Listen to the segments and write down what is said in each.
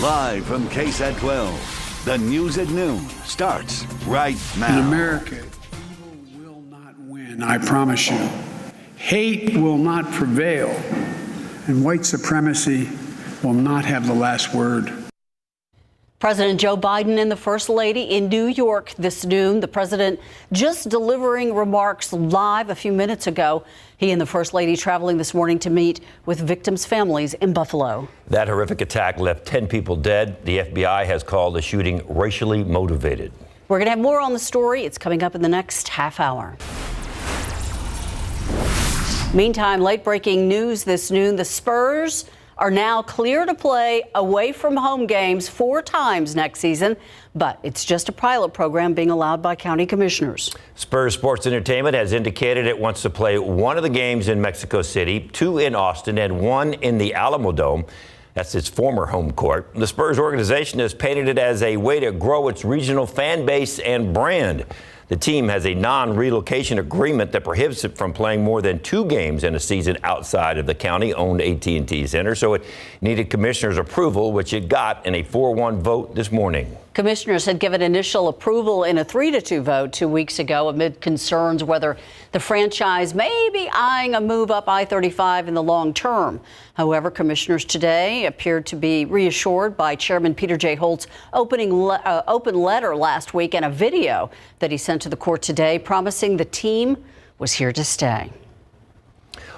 Live from KSAT 12, the news at noon starts right now. In America, evil will not win, I promise you. Hate will not prevail, and white supremacy will not have the last word. President Joe Biden and the First Lady in New York this noon. The president just delivering remarks live a few minutes ago. He and the First Lady traveling this morning to meet with victims' families in Buffalo. That horrific attack left 10 people dead. The FBI has called the shooting racially motivated. We're going to have more on the story. It's coming up in the next half hour. Meantime, late-breaking news this noon. The Spurs are now clear to play away from home games 4 times next season, but it's just a pilot program being allowed by county commissioners. Spurs Sports Entertainment has indicated it wants to play one of the games in Mexico City, 2 in Austin, and 1 in the Alamo Dome. That's its former home court. The Spurs organization has painted it as a way to grow its regional fan base and brand. The team has a non-relocation agreement that prohibits it from playing more than 2 games in a season outside of the county-owned AT&T Center, so it needed commissioners' approval, which it got in a 4-1 vote this morning. Commissioners had given initial approval in a 3-2 vote 2 weeks ago amid concerns whether the franchise may be eyeing a move up I-35 in the long term. However, commissioners today appeared to be reassured by Chairman Peter J. Holt's open letter last week and a video that he sent to the court today promising the team was here to stay.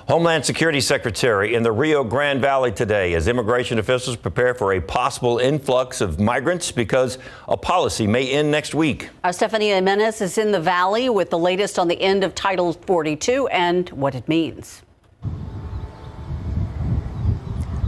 Homeland Security Secretary in the Rio Grande Valley today as immigration officials prepare for a possible influx of migrants because a policy may end next week. Our Stephanie Jimenez is in the valley with the latest on the end of Title 42 and what it means.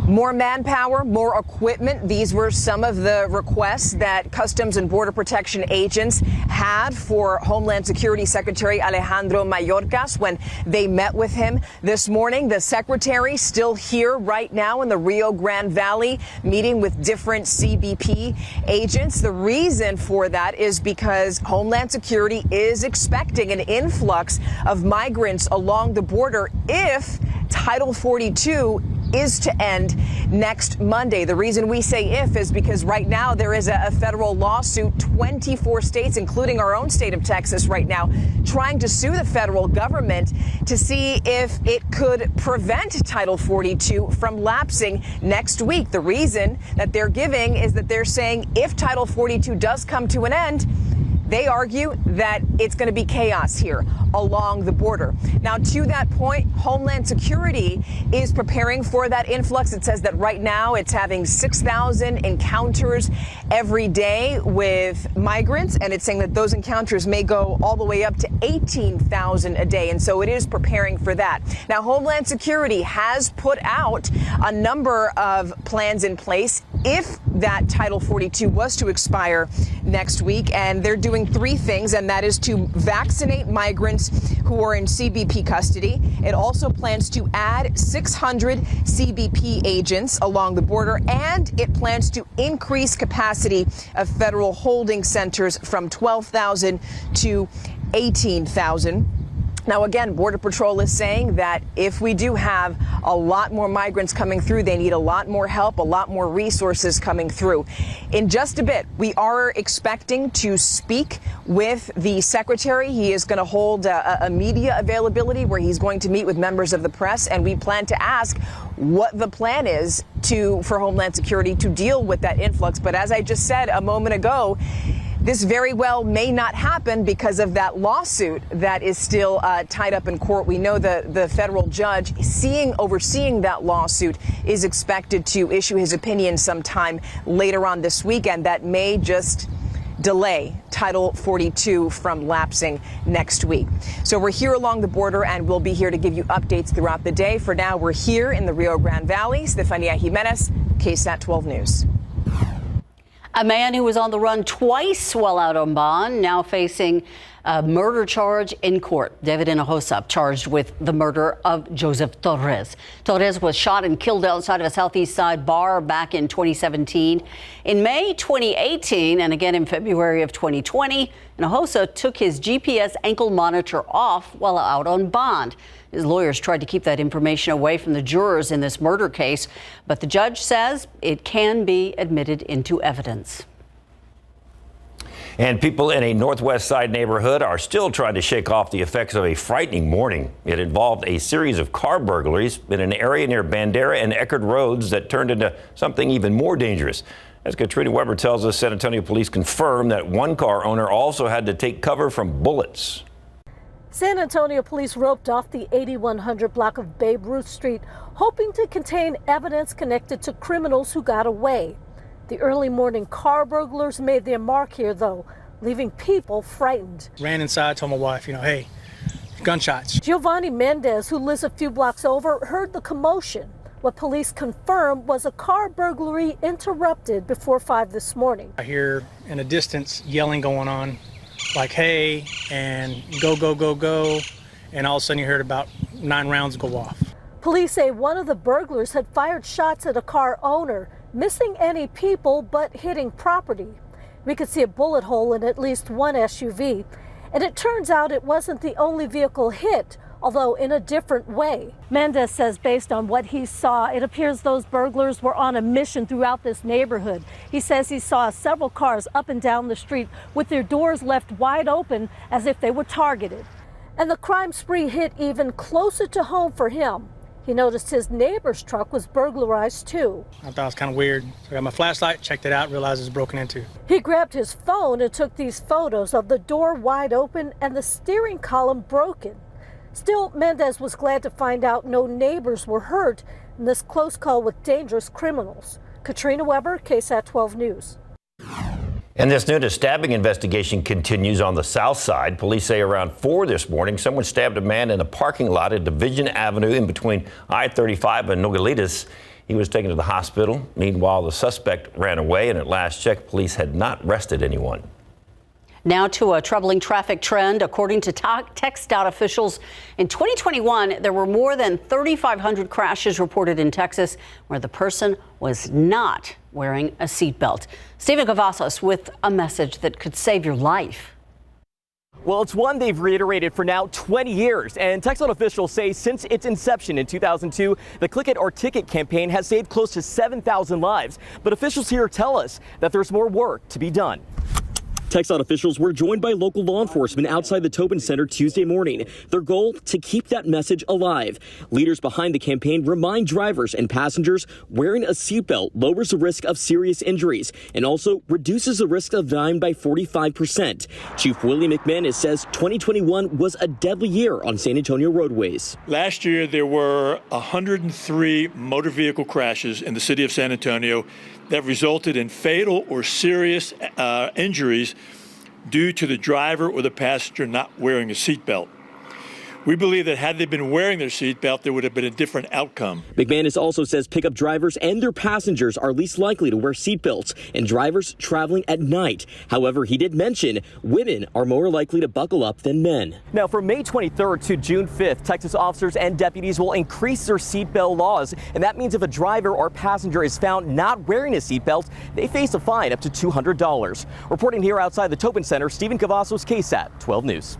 More manpower, more equipment. These were some of the requests that Customs and Border Protection agents had for Homeland Security Secretary Alejandro Mayorkas when they met with him this morning. The secretary still here right now in the Rio Grande Valley meeting with different CBP agents. The reason for that is because Homeland Security is expecting an influx of migrants along the border if Title 42 is to end next Monday. The reason we say if is because right now there is a federal lawsuit, 24 states, including our own state of Texas right now, trying to sue the federal government to see if it could prevent Title 42 from lapsing next week. The reason that they're giving is that they're saying if Title 42 does come to an end, they argue that it's going to be chaos here along the border. Now, to that point, Homeland Security is preparing for that influx. It says that right now it's having 6,000 encounters every day with migrants, and it's saying that those encounters may go all the way up to 18,000 a day. And so it is preparing for that. Now, Homeland Security has put out a number of plans in place if that Title 42 was to expire next week, and they're doing 3 things, and that is to vaccinate migrants who are in CBP custody. It also plans to add 600 CBP agents along the border, and it plans to increase capacity of federal holding centers from 12,000 to 18,000. Now, again, Border Patrol is saying that if we do have a lot more migrants coming through, they need a lot more help, a lot more resources coming through. In just a bit, we are expecting to speak with the secretary. He is going to hold a media availability where he's going to meet with members of the press, and we plan to ask what the plan is for Homeland Security to deal with that influx. But as I just said a moment ago, this very well may not happen because of that lawsuit that is still tied up in court. We know the federal judge overseeing that lawsuit is expected to issue his opinion sometime later on this weekend. That may just delay Title 42 from lapsing next week. So we're here along the border, and we'll be here to give you updates throughout the day. For now, we're here in the Rio Grande Valley. Stephania Jimenez, KSAT 12 News. A man who was on the run twice while out on bond, now facing a murder charge in court. David Hinojosa charged with the murder of Joseph Torres. Torres was shot and killed outside of a Southeast Side bar back in 2017. In May 2018 and again in February of 2020, Hinojosa took his GPS ankle monitor off while out on bond. His lawyers tried to keep that information away from the jurors in this murder case, but the judge says it can be admitted into evidence. And people in a Northwest Side neighborhood are still trying to shake off the effects of a frightening morning. It involved a series of car burglaries in an area near Bandera and Eckerd Roads that turned into something even more dangerous. As Katrina Weber tells us, San Antonio police confirmed that one car owner also had to take cover from bullets. San Antonio police roped off the 8100 block of Babe Ruth Street, hoping to contain evidence connected to criminals who got away. The early morning car burglars made their mark here, though, leaving people frightened. Ran inside, told my wife, hey, gunshots. Giovanni Mendez, who lives a few blocks over, heard the commotion. What police confirmed was a car burglary interrupted before 5 this morning. I hear in a distance yelling going on, like, hey, and go, go, go, go. And all of a sudden you heard about 9 rounds go off. Police say one of the burglars had fired shots at a car owner, missing any people but hitting property. We could see a bullet hole in at least one SUV. And it turns out it wasn't the only vehicle hit, although in a different way. Mendez says based on what he saw, it appears those burglars were on a mission throughout this neighborhood. He says he saw several cars up and down the street with their doors left wide open as if they were targeted. And the crime spree hit even closer to home for him. He noticed his neighbor's truck was burglarized too. I thought it was kind of weird. So I got my flashlight, checked it out, realized it was broken into. He grabbed his phone and took these photos of the door wide open and the steering column broken. Still, Mendez was glad to find out no neighbors were hurt in this close call with dangerous criminals. Katrina Weber, KSAT 12 News. And this new stabbing investigation continues on the south side. Police say around 4 this morning, someone stabbed a man in a parking lot at Division Avenue in between I-35 and Nogalitos. He was taken to the hospital. Meanwhile, the suspect ran away, and at last check, police had not arrested anyone. Now to a troubling traffic trend. According to TxDOT officials, in 2021, there were more than 3,500 crashes reported in Texas where the person was not wearing a seatbelt. Stephen Cavazos with a message that could save your life. Well, it's one they've reiterated for now 20 years. And TxDOT officials say since its inception in 2002, the Click It or Ticket campaign has saved close to 7,000 lives. But officials here tell us that there's more work to be done. TxDOT officials were joined by local law enforcement outside the Tobin Center Tuesday morning. Their goal, to keep that message alive. Leaders behind the campaign remind drivers and passengers wearing a seatbelt lowers the risk of serious injuries and also reduces the risk of dying by 45%. Chief Willie McManus says 2021 was a deadly year on San Antonio roadways. Last year, there were 103 motor vehicle crashes in the city of San Antonio that resulted in fatal or serious injuries due to the driver or the passenger not wearing a seatbelt. We believe that had they been wearing their seatbelt, there would have been a different outcome. McManus also says pickup drivers and their passengers are least likely to wear seatbelts and drivers traveling at night. However, he did mention women are more likely to buckle up than men. Now, from May 23rd to June 5th, Texas officers and deputies will increase their seatbelt laws. And that means if a driver or passenger is found not wearing a seatbelt, they face a fine up to $200. Reporting here outside the Tobin Center, Stephen Cavazos, KSAT 12 News.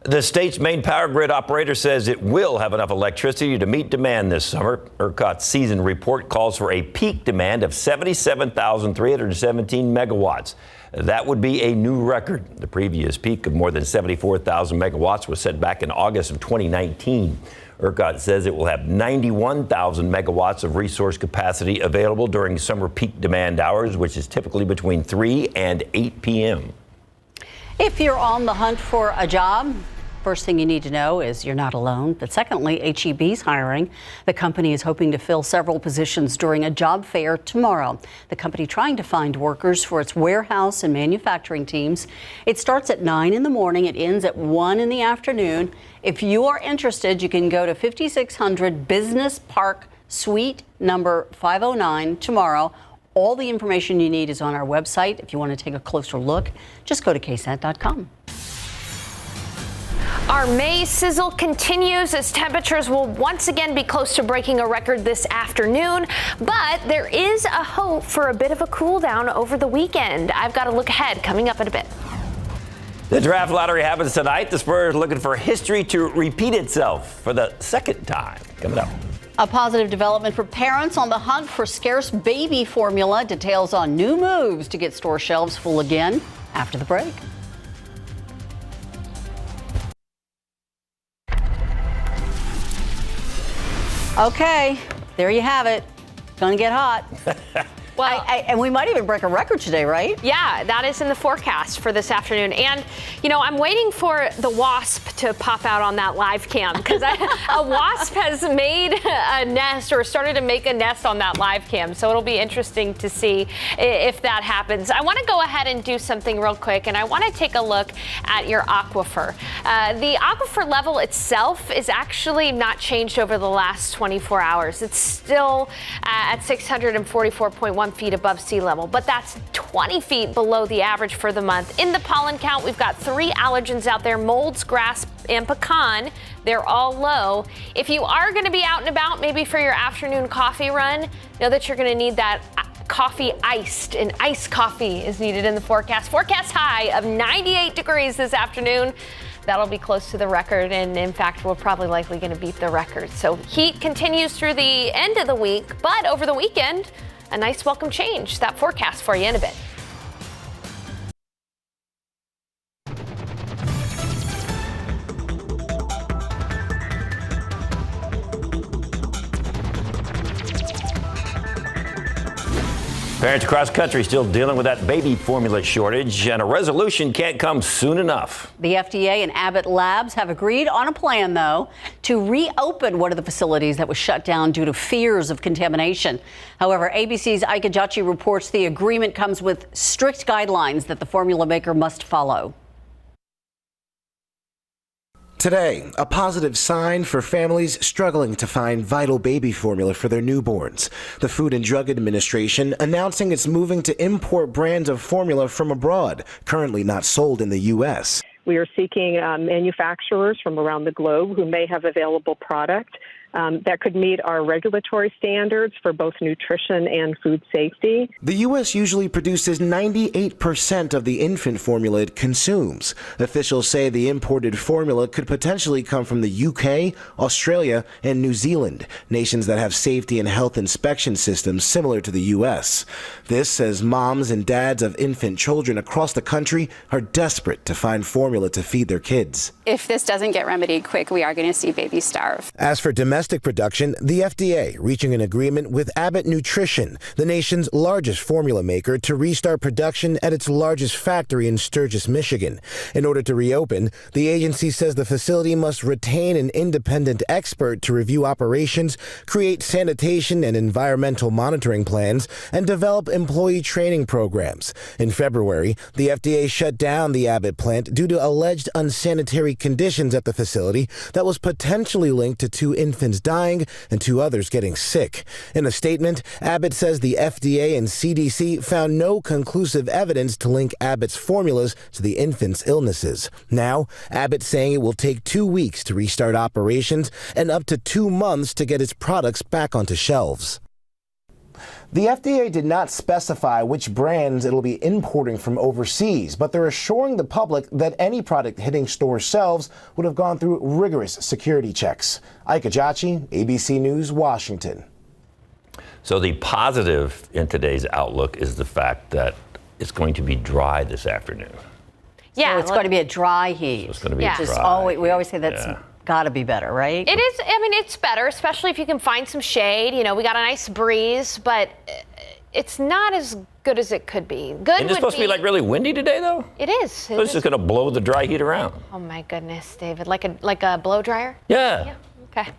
The state's main power grid operator says it will have enough electricity to meet demand this summer. ERCOT's season report calls for a peak demand of 77,317 megawatts. That would be a new record. The previous peak of more than 74,000 megawatts was set back in August of 2019. ERCOT says it will have 91,000 megawatts of resource capacity available during summer peak demand hours, which is typically between 3 and 8 p.m. If you're on the hunt for a job, first thing you need to know is you're not alone. But secondly, HEB's hiring. The company is hoping to fill several positions during a job fair tomorrow. The company trying to find workers for its warehouse and manufacturing teams. It starts at 9 in the morning. It ends at 1 in the afternoon. If you are interested, you can go to 5600 Business Park Suite number 509 tomorrow. All the information you need is on our website. If you want to take a closer look, just go to ksat.com. Our May sizzle continues as temperatures will once again be close to breaking a record this afternoon, but there is a hope for a bit of a cool down over the weekend. I've got a look ahead coming up in a bit. The draft lottery happens tonight. The Spurs looking for history to repeat itself for the second time. Coming up. A positive development for parents on the hunt for scarce baby formula. Details on new moves to get store shelves full again after the break. Okay, there you have it. Gonna get hot. Well, and we might even break a record today, right? Yeah, that is in the forecast for this afternoon. And, you know, I'm waiting for the wasp to pop out on that live cam because a wasp has made a nest or started to make a nest on that live cam. So it'll be interesting to see if that happens. I want to go ahead and do something real quick, and I want to take a look at your aquifer. The aquifer level itself is actually not changed over the last 24 hours. It's still at 644.1 feet above sea level, but that's 20 feet below the average for the month. In the pollen count, we've got 3 allergens out there: molds, grass, and pecan. They're all low. If you are going to be out and about, maybe for your afternoon coffee run, know that you're going to need that coffee iced, and iced coffee is needed in the forecast. Forecast high of 98 degrees this afternoon. That'll be close to the record, and in fact, we're probably likely going to beat the record. So heat continues through the end of the week, but over the weekend, a nice welcome change. That forecast for you in a bit. Parents across the country still dealing with that baby formula shortage, and a resolution can't come soon enough. The FDA and Abbott Labs have agreed on a plan, though, to reopen one of the facilities that was shut down due to fears of contamination. However, ABC's Ike Ajachi reports the agreement comes with strict guidelines that the formula maker must follow. Today, a positive sign for families struggling to find vital baby formula for their newborns. The Food and Drug Administration announcing it's moving to import brands of formula from abroad, currently not sold in the U.S. We are seeking manufacturers from around the globe who may have available product that could meet our regulatory standards for both nutrition and food safety. The U.S. usually produces 98% of the infant formula it consumes. Officials say the imported formula could potentially come from the U.K., Australia, and New Zealand, nations that have safety and health inspection systems similar to the U.S. This as moms and dads of infant children across the country are desperate to find formula to feed their kids. If this doesn't get remedied quick, we are going to see babies starve. As for domestic production, the FDA reaching an agreement with Abbott Nutrition, the nation's largest formula maker, to restart production at its largest factory in Sturgis, Michigan. In order to reopen, the agency says the facility must retain an independent expert to review operations, create sanitation and environmental monitoring plans, and develop employee training programs. In February, the FDA shut down the Abbott plant due to alleged unsanitary conditions at the facility that was potentially linked to 2 infants dying and 2 others getting sick. In a statement, Abbott says the FDA and CDC found no conclusive evidence to link Abbott's formulas to the infants' illnesses. Now, Abbott's saying it will take 2 weeks to restart operations and up to 2 months to get its products back onto shelves. The FDA did not specify which brands it'll be importing from overseas, but they're assuring the public that any product hitting store shelves would have gone through rigorous security checks. Ike Ajachi, ABC News, Washington. So the positive in today's outlook is the fact that it's going to be dry this afternoon. Yeah, so it's going to be a dry heat. So it's going to be a dry heat. We always say that's got to be better, right? It is. I mean, it's better, especially if you can find some shade. You know, we got a nice breeze, but it's not as good as it could be. Good. Isn't it supposed to be like really windy today, though? It is. So it's just going to blow the dry heat around. Oh my goodness, David, like a blow dryer? Yeah. Okay.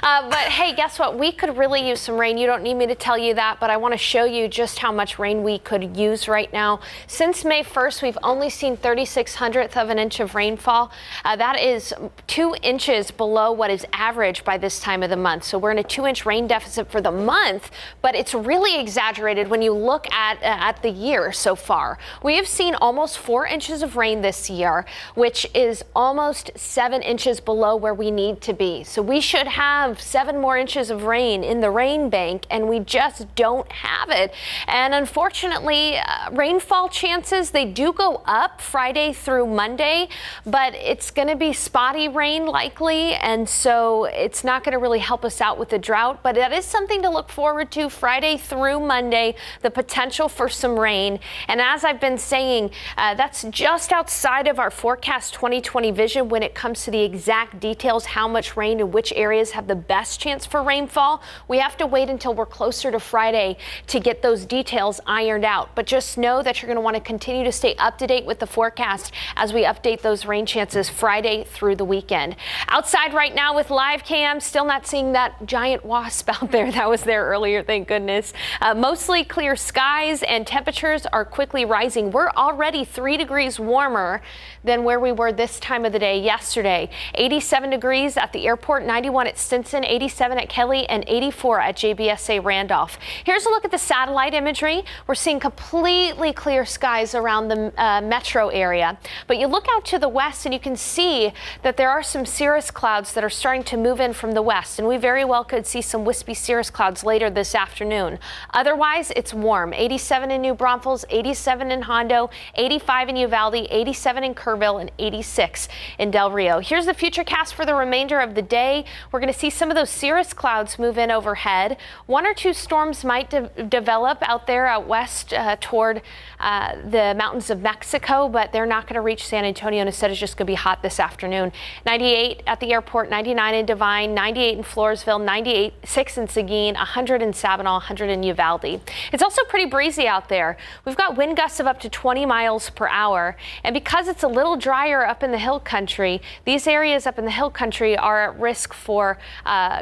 But hey, guess what? We could really use some rain. You don't need me to tell you that, but I want to show you just how much rain we could use right now. Since May 1st, we've only seen 36/100th of an inch of rainfall. That is 2 inches below what is average by this time of the month. So we're in a 2-inch rain deficit for the month, but it's really exaggerated when you look at the year so far. We have seen almost 4 inches of rain this year, which is almost 7 inches below where we need to be. So we should have 7 more inches of rain in the rain bank, and we just don't have it. And unfortunately, rainfall chances, they do go up Friday through Monday, but it's going to be spotty rain likely, and so it's not going to really help us out with the drought. But that is something to look forward to Friday through Monday, the potential for some rain. And as I've been saying, that's just outside of our forecast 2020 vision when it comes to the exact details, how much rain and which areas have the best chance for rainfall. We have to wait until we're closer to Friday to get those details ironed out. But just know that you're going to want to continue to stay up to date with the forecast as we update those rain chances Friday through the weekend. Outside right now with live cam, still not seeing that giant wasp out there that was there earlier, thank goodness. Mostly clear skies, and temperatures are quickly rising. We're already 3 degrees warmer than where we were this time of the day yesterday. 87 degrees at the airport, 91 at Stinson, 87 at Kelly, and 84 at JBSA Randolph. Here's a look at the satellite imagery. We're seeing completely clear skies around the metro area. But you look out to the west and you can see that there are some cirrus clouds that are starting to move in from the west, and we very well could see some wispy cirrus clouds later this afternoon. Otherwise, it's warm. 87 in New Braunfels, 87 in Hondo, 85 in Uvalde, 87 in Kerrville, and 86 in Del Rio. Here's the futurecast for the remainder of the day. We're going to see some of those cirrus clouds move in overhead. 1 or 2 storms might develop out there out west toward the mountains of Mexico, but they're not going to reach San Antonio, and instead it's just going to be hot this afternoon. 98 at the airport, 99 in Devine, 98 in Floresville, 96 in Seguin, 100 in Sabinal, 100 in Uvalde. It's also pretty breezy out there. We've got wind gusts of up to 20 miles per hour, and because it's a little drier up in the hill country, these areas up in the hill country are at risk for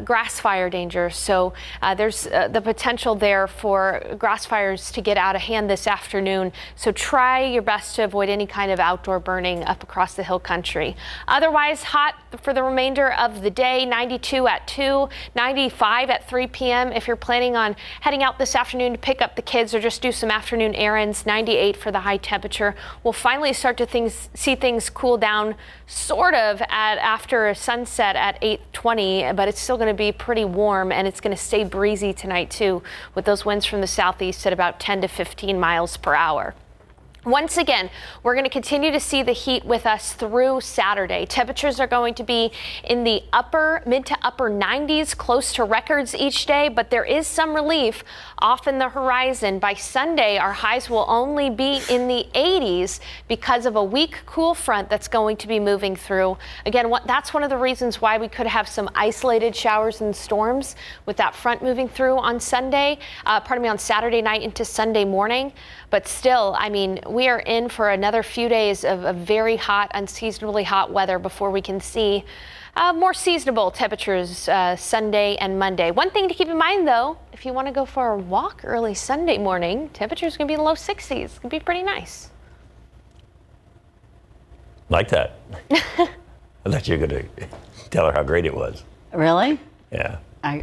grass fire danger. So there's the potential there for grass fires to get out of hand this afternoon. So try your best to avoid any kind of outdoor burning up across the hill country. Otherwise, hot for the remainder of the day. 92 at 2, 95 at 3 p.m. If you're planning on heading out this afternoon to pick up the kids or just do some afternoon errands, 98 for the high temperature. We'll finally start to see things cool down sort of after sunset at 8:20, but it's still going to be pretty warm, and it's going to stay breezy tonight too, with those winds from the southeast at about 10 to 15 miles per hour. Once again, we're going to continue to see the heat with us through Saturday. Temperatures are going to be in the mid to upper 90s, close to records each day, but there is some relief off in the horizon. By Sunday, our highs will only be in the 80s because of a weak cool front that's going to be moving through. Again, that's one of the reasons why we could have some isolated showers and storms with that front moving through on on Saturday night into Sunday morning. But still, I mean, we are in for another few days of very hot, unseasonably hot weather before we can see more seasonable temperatures Sunday and Monday. One thing to keep in mind, though, if you want to go for a walk early Sunday morning, temperatures going to be in the low 60s. It's going to be pretty nice. Like that. I thought you were going to tell her how great it was. Really? Yeah. I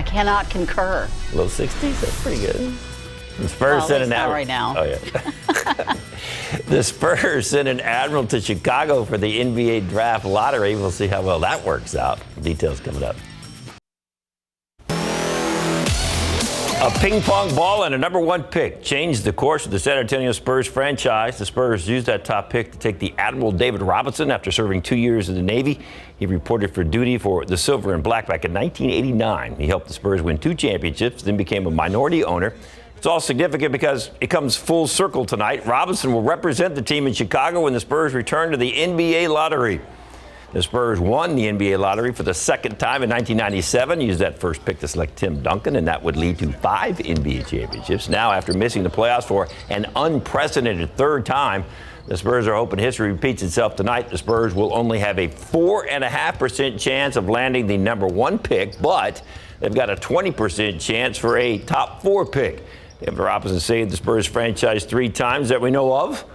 cannot concur. Low 60s? That's pretty good. The Spurs sent an admiral. Right now. Oh, yeah. The Spurs sent an admiral to Chicago for the NBA draft lottery. We'll see how well that works out. Details coming up. A ping pong ball and a #1 pick changed the course of the San Antonio Spurs franchise. The Spurs used that top pick to take the Admiral David Robinson after serving 2 years in the Navy. He reported for duty for the Silver and Black back in 1989. He helped the Spurs win 2 championships, then became a minority owner. It's all significant because it comes full circle tonight. Robinson will represent the team in Chicago when the Spurs return to the NBA lottery. The Spurs won the NBA lottery for the second time in 1997, used that first pick to select Tim Duncan, and that would lead to 5 NBA championships. Now, after missing the playoffs for an unprecedented third time, the Spurs are hoping history repeats itself tonight. The Spurs will only have a 4.5% chance of landing the number 1 pick, but they've got a 20% chance for a top 4 pick. David Robinson saved the Spurs franchise 3 times that we know of.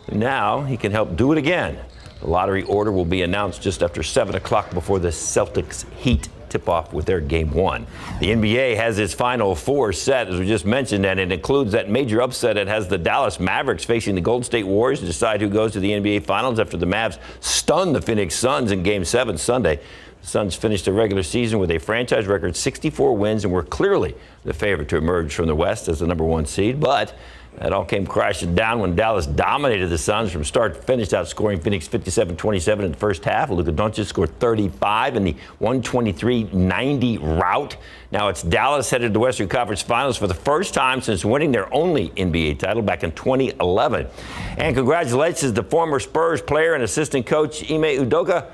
Now he can help do it again. The lottery order will be announced just after 7 o'clock before the Celtics Heat tip-off with their Game 1. The NBA has its Final 4 set, as we just mentioned, and it includes that major upset. It has the Dallas Mavericks facing the Golden State Warriors to decide who goes to the NBA Finals after the Mavs stunned the Phoenix Suns in Game 7 Sunday. The Suns finished the regular season with a franchise record 64 wins and were clearly the favorite to emerge from the West as the number 1 seed, but that all came crashing down when Dallas dominated the Suns from start to finish, outscoring Phoenix 57-27 in the first half. Luka Doncic scored 35 in the 123-90 rout. Now it's Dallas headed to the Western Conference Finals for the first time since winning their only NBA title back in 2011. And congratulations to the former Spurs player and assistant coach Ime Udoka.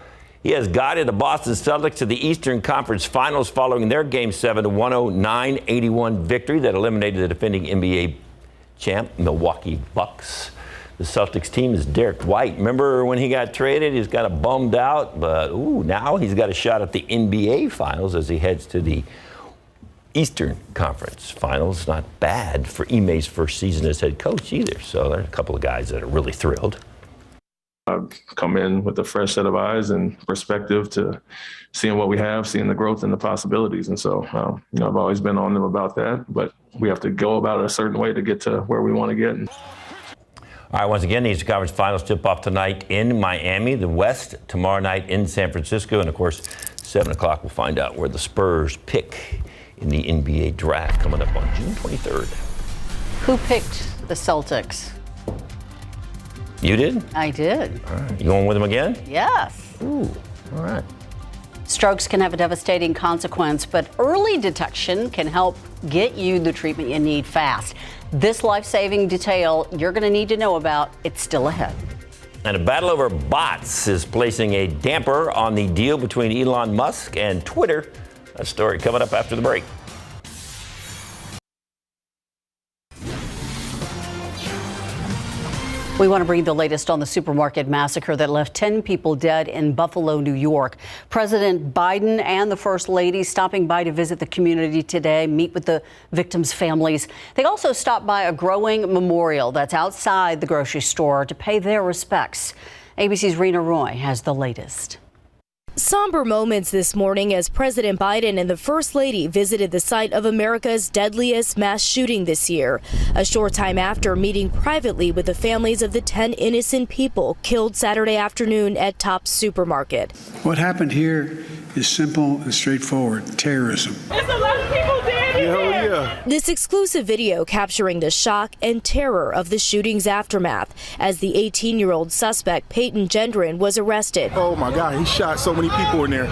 He has guided the Boston Celtics to the Eastern Conference Finals following their Game 7 109-81 victory that eliminated the defending NBA champ Milwaukee Bucks. The Celtics team is Derek White. Remember when he got traded? He's got a bummed out, but now he's got a shot at the NBA Finals as he heads to the Eastern Conference Finals. Not bad for Ime's first season as head coach either. So there are a couple of guys that are really thrilled. I've come in with a fresh set of eyes and perspective to seeing what we have, seeing the growth and the possibilities. And so, I've always been on them about that, but we have to go about it a certain way to get to where we want to get. All right, once again, the Eastern Conference Finals tip off tonight in Miami, the West tomorrow night in San Francisco, and of course, 7 o'clock we'll find out where the Spurs pick in the NBA draft coming up on June 23rd. Who picked the Celtics? You did? I did. All right. You going with them again? Yes. Ooh, all right. Strokes can have a devastating consequence, but early detection can help get you the treatment you need fast. This life-saving detail you're going to need to know about. It's still ahead. And a battle over bots is placing a damper on the deal between Elon Musk and Twitter. A story coming up after the break. We want to bring the latest on the supermarket massacre that left 10 people dead in Buffalo, New York. President Biden and the First Lady stopping by to visit the community today, meet with the victims' families. They also stopped by a growing memorial that's outside the grocery store to pay their respects. ABC's Rena Roy has the latest. Somber moments this morning as President Biden and the First Lady visited the site of America's deadliest mass shooting this year, a short time after meeting privately with the families of the 10 innocent people killed Saturday afternoon at Tops Supermarket. What happened here is simple and straightforward: terrorism. There's a lot of people dead in here. This exclusive video capturing the shock and terror of the shooting's aftermath as the 18-year-old suspect Peyton Gendron was arrested. Oh my God, he shot so many people in there.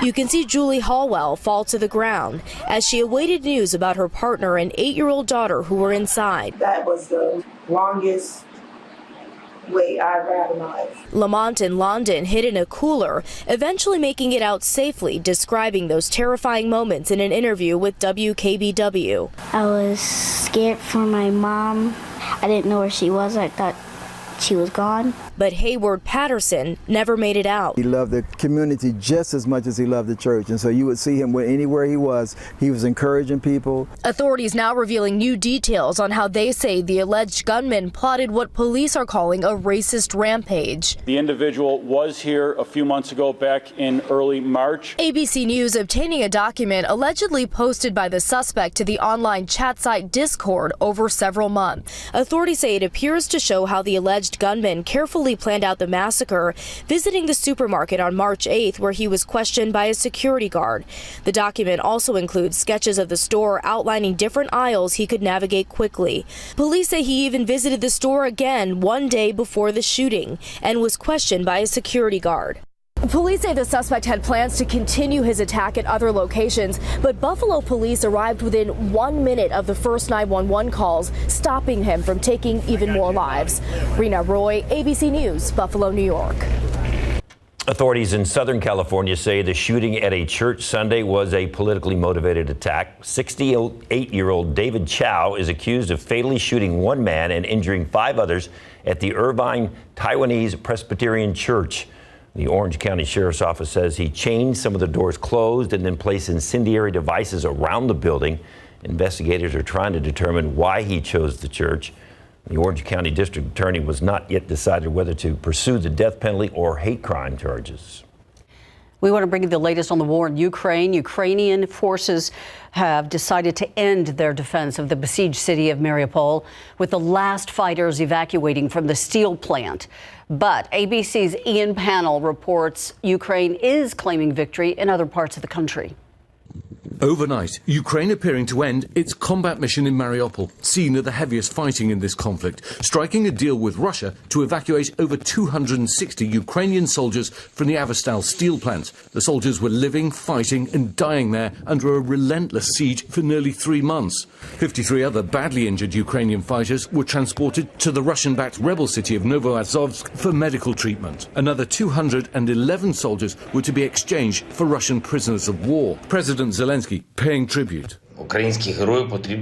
You can see Julie Hallwell fall to the ground as she awaited news about her partner and 8-year-old daughter who were inside. That was the longest wait I've had in my life. Lamont and London hid in a cooler, eventually making it out safely, describing those terrifying moments in an interview with WKBW. I was scared for my mom. I didn't know where she was. I thought she was gone. But Hayward Patterson never made it out. He loved the community just as much as he loved the church, and so you would see him anywhere he was encouraging people. Authorities now revealing new details on how they say the alleged gunman plotted what police are calling a racist rampage. The individual was here a few months ago, back in early March. ABC News obtaining a document allegedly posted by the suspect to the online chat site Discord over several months. Authorities say it appears to show how the alleged gunman carefully planned out the massacre, visiting the supermarket on March 8th where he was questioned by a security guard. The document also includes sketches of the store outlining different aisles he could navigate quickly. Police say he even visited the store again one day before the shooting and was questioned by a security guard. Police say the suspect had plans to continue his attack at other locations, but Buffalo police arrived within 1 minute of the first 911 calls, stopping him from taking even more lives. Rena Roy, ABC News, Buffalo, New York. Authorities in Southern California say the shooting at a church Sunday was a politically motivated attack. 68-year-old David Chow is accused of fatally shooting one man and injuring 5 others at the Irvine Taiwanese Presbyterian Church. The Orange County Sheriff's Office says he chained some of the doors closed and then placed incendiary devices around the building. Investigators are trying to determine why he chose the church. The Orange County District Attorney was not yet decided whether to pursue the death penalty or hate crime charges. We want to bring you the latest on the war in Ukraine. Ukrainian forces have decided to end their defense of the besieged city of Mariupol, with the last fighters evacuating from the steel plant. But ABC's Ian Pannell reports Ukraine is claiming victory in other parts of the country. Overnight, Ukraine appearing to end its combat mission in Mariupol, scene of the heaviest fighting in this conflict, striking a deal with Russia to evacuate over 260 Ukrainian soldiers from the Azovstal steel plant. The soldiers were living, fighting and dying there under a relentless siege for nearly 3 months. 53 other badly injured Ukrainian fighters were transported to the Russian-backed rebel city of Novoazovsk for medical treatment. Another 211 soldiers were to be exchanged for Russian prisoners of war. President Zelensky paying tribute,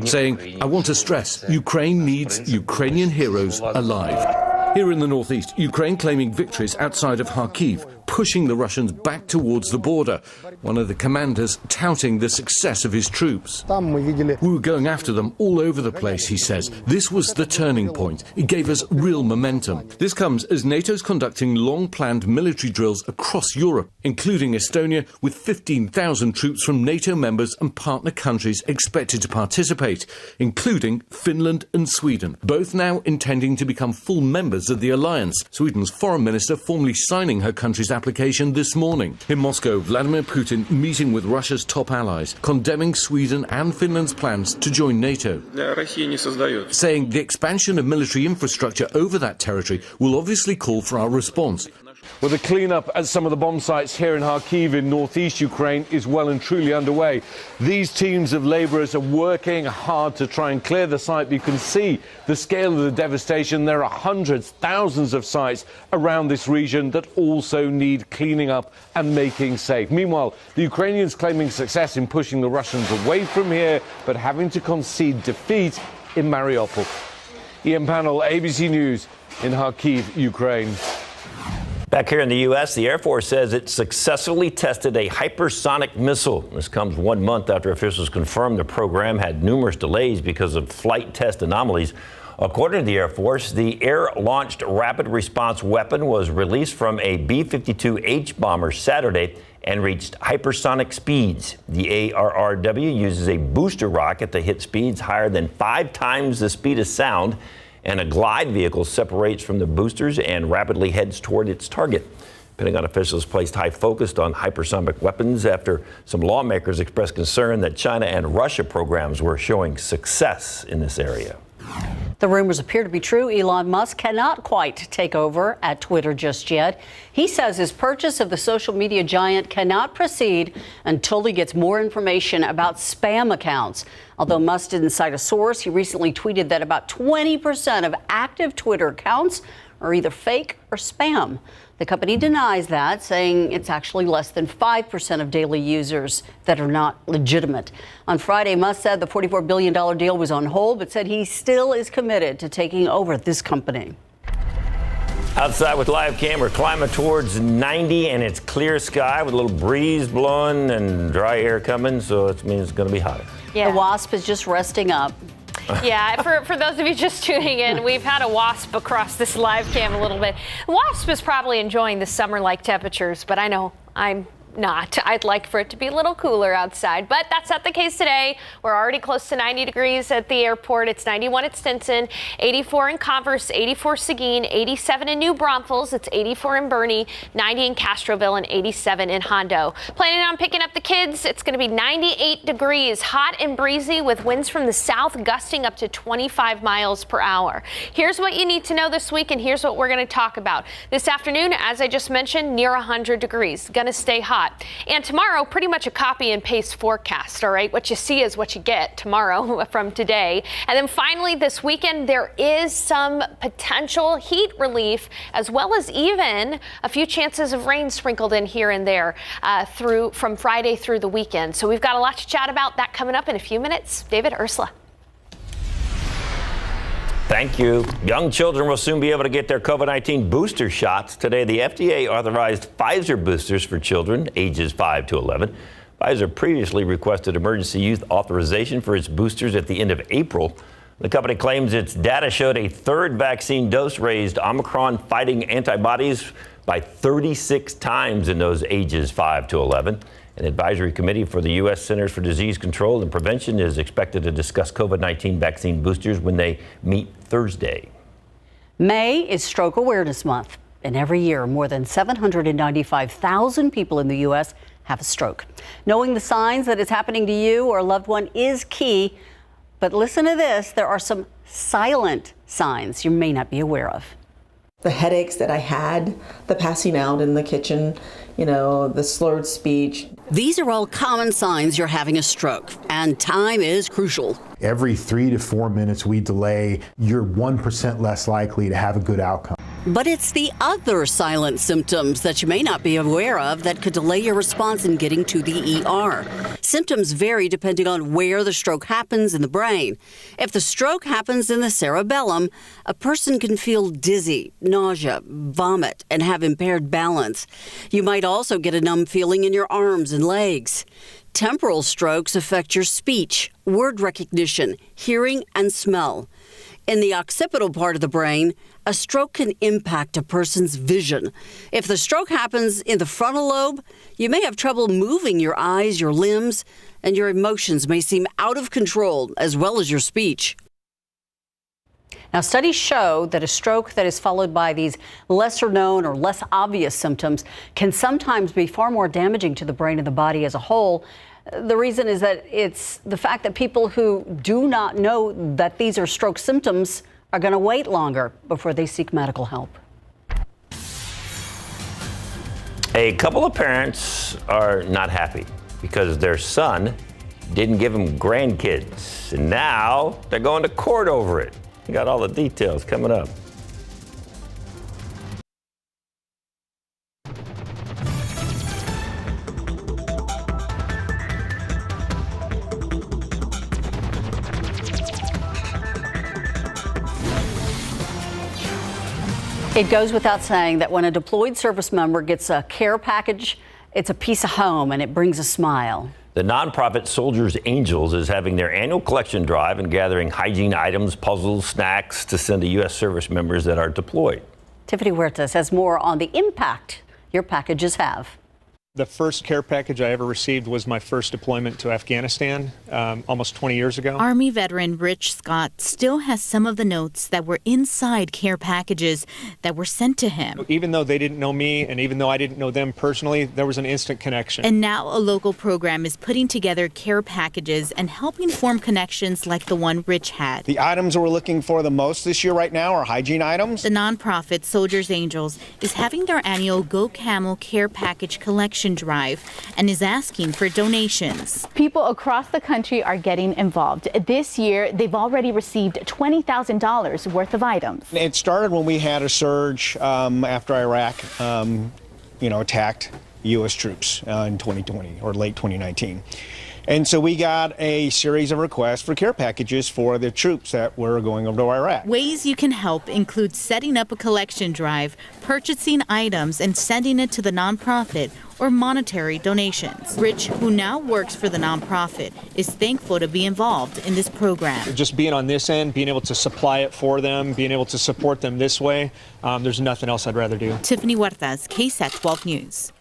saying, "I want to stress, Ukraine needs Ukrainian heroes alive." Here in the northeast, Ukraine claiming victories outside of Kharkiv, pushing the Russians back towards the border. One of the commanders touting the success of his troops. "We were going after them all over the place," he says. "This was the turning point. It gave us real momentum." This comes as NATO's conducting long-planned military drills across Europe, including Estonia, with 15,000 troops from NATO members and partner countries expected to participate, including Finland and Sweden, both now intending to become full members of the alliance. Sweden's foreign minister formally signing her country's application this morning. In Moscow, Vladimir Putin meeting with Russia's top allies, condemning Sweden and Finland's plans to join NATO, saying the expansion of military infrastructure over that territory will obviously call for our response. Well, the clean-up at some of the bomb sites here in Kharkiv in northeast Ukraine is well and truly underway. These teams of labourers are working hard to try and clear the site. You can see the scale of the devastation. There are hundreds, thousands of sites around this region that also need cleaning up and making safe. Meanwhile, the Ukrainians claiming success in pushing the Russians away from here, but having to concede defeat in Mariupol. Ian Pannell, ABC News in Kharkiv, Ukraine. Back here in the U.S., the Air Force says it successfully tested a hypersonic missile. This comes 1 month after officials confirmed the program had numerous delays because of flight test anomalies. According to the Air Force, the air-launched rapid response weapon was released from a B-52H bomber Saturday and reached hypersonic speeds. The ARRW uses a booster rocket to hit speeds higher than 5 times the speed of sound, and a glide vehicle separates from the boosters and rapidly heads toward its target. Pentagon officials placed high focus on hypersonic weapons after some lawmakers expressed concern that China and Russia programs were showing success in this area. The rumors appear to be true. Elon Musk cannot quite take over at Twitter just yet. He says his purchase of the social media giant cannot proceed until he gets more information about spam accounts. Although Musk didn't cite a source, he recently tweeted that about 20% of active Twitter accounts are either fake or spam. The company denies that, saying it's actually less than 5% of daily users that are not legitimate. On Friday, Musk said the $44 billion deal was on hold, but said he still is committed to taking over this company. Outside with live cam, we're climbing towards 90 and it's clear sky with a little breeze blowing and dry air coming, so it means it's going to be hotter. Yeah. The wasp is just resting up. Yeah, for those of you just tuning in, we've had a wasp across this live cam a little bit. The wasp is probably enjoying the summer-like temperatures, but I know I'm not. I'd like for it to be a little cooler outside, but that's not the case today. We're already close to 90 degrees at the airport. It's 91 at Stinson, 84 in Converse, 84 Seguin, 87 in New Braunfels. It's 84 in Bernie, 90 in Castroville, and 87 in Hondo. Planning on picking up the kids. It's going to be 98 degrees, hot and breezy with winds from the south gusting up to 25 miles per hour. Here's what you need to know this week, and here's what we're going to talk about. This afternoon, as I just mentioned, near 100 degrees. Going to stay hot. spot. And tomorrow, pretty much a copy and paste forecast, all right? What you see is what you get tomorrow from today. And then finally this weekend, there is some potential heat relief, as well as even a few chances of rain sprinkled in here and there from Friday through the weekend. So we've got a lot to chat about that coming up in a few minutes. David, Ursula. Thank you. Young children will soon be able to get their COVID-19 booster shots. Today, the FDA authorized Pfizer boosters for children ages 5 to 11. Pfizer previously requested emergency use authorization for its boosters at the end of April. The company claims its data showed a third vaccine dose raised Omicron-fighting antibodies by 36 times in those ages 5 to 11. An advisory committee for the U.S. Centers for Disease Control and Prevention is expected to discuss COVID-19 vaccine boosters when they meet Thursday. May is Stroke Awareness Month, and every year more than 795,000 people in the U.S. have a stroke. Knowing the signs that it's happening to you or a loved one is key, but listen to this, there are some silent signs you may not be aware of. The headaches that I had, the passing out in the kitchen, the slurred speech. These are all common signs you're having a stroke, and time is crucial. Every 3 to 4 minutes we delay, you're 1% less likely to have a good outcome. But it's the other silent symptoms that you may not be aware of that could delay your response in getting to the ER. Symptoms vary depending on where the stroke happens in the brain. If the stroke happens in the cerebellum, a person can feel dizzy, nausea, vomit, and have impaired balance. You might also get a numb feeling in your arms and legs. Temporal strokes affect your speech, word recognition, hearing, and smell. In the occipital part of the brain, a stroke can impact a person's vision. If the stroke happens in the frontal lobe, you may have trouble moving your eyes, your limbs, and your emotions may seem out of control, as well as your speech. Now, studies show that a stroke that is followed by these lesser known or less obvious symptoms can sometimes be far more damaging to the brain and the body as a whole. The reason is that it's the fact that people who do not know that these are stroke symptoms are going to wait longer before they seek medical help. A couple of parents are not happy because their son didn't give them grandkids, and now they're going to court over it. We got all the details coming up. It goes without saying that when a deployed service member gets a care package, it's a piece of home and it brings a smile. The nonprofit Soldiers Angels is having their annual collection drive and gathering hygiene items, puzzles, snacks to send to U.S. service members that are deployed. Tiffany Huertas has more on the impact your packages have. The first care package I ever received was my first deployment to Afghanistan almost 20 years ago. Army veteran Rich Scott still has some of the notes that were inside care packages that were sent to him. Even though they didn't know me and even though I didn't know them personally, there was an instant connection. And now a local program is putting together care packages and helping form connections like the one Rich had. The items we're looking for the most this year right now are hygiene items. The nonprofit Soldiers Angels is having their annual Go Camel care package collection drive and is asking for donations. People across the country are getting involved. This year, they've already received $20,000 worth of items. It started when we had a surge after Iraq, attacked U.S. troops in 2020 or late 2019. And so we got a series of requests for care packages for the troops that were going over to Iraq. Ways you can help include setting up a collection drive, purchasing items and sending it to the nonprofit, or monetary donations. Rich, who now works for the nonprofit, is thankful to be involved in this program. Just being on this end, being able to supply it for them, being able to support them this way, there's nothing else I'd rather do. Tiffany Huertas, KSAT 12 News.